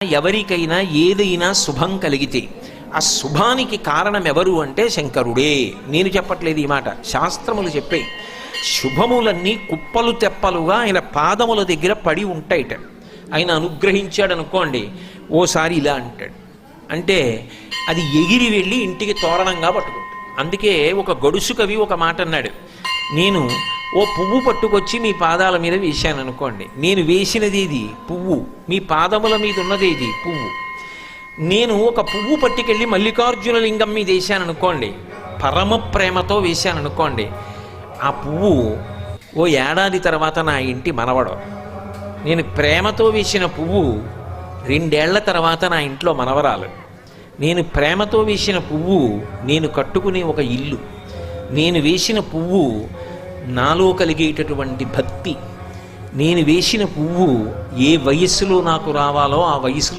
ఎవరికైనా ఏదైనా శుభం కలిగితే ఆ శుభానికి కారణం ఎవరు అంటే శంకరుడే. నేను చెప్పట్లేదు ఈ మాట, శాస్త్రములు చెప్పే. శుభములన్నీ కుప్పలు తెప్పలుగా ఆయన పాదముల దగ్గర పడి ఉంటాయిట. ఆయన అనుగ్రహించాడు అనుకోండి, ఓసారి ఇలా అంటాడు అంటే అది ఎగిరి వెళ్ళి ఇంటికి తోరణంగా పట్టుకుంటాడు. అందుకే ఒక గడుసు కవి ఒక మాట అన్నాడు, నేను ఓ పువ్వు పట్టుకొచ్చి మీ పాదాల మీద వేశాను అనుకోండి, నేను వేసినది ఇది పువ్వు, మీ పాదముల మీద ఉన్నది ఇది పువ్వు. నేను ఒక పువ్వు పట్టుకెళ్ళి మల్లికార్జున లింగం మీద వేశాను అనుకోండి, పరమ ప్రేమతో వేశాను అనుకోండి, ఆ పువ్వు ఓ ఏడాది తర్వాత నా ఇంటి మనవడు. నేను ప్రేమతో వేసిన పువ్వు 2 ఏళ్ల తర్వాత నా ఇంట్లో మనవరాలు. నేను ప్రేమతో వేసిన పువ్వు నేను కట్టుకునే ఒక ఇల్లు. నేను వేసిన పువ్వు నాలో కలిగేటటువంటి భక్తి. నేను వేసిన పువ్వు ఏ వయస్సులో నాకు రావాలో ఆ వయసులో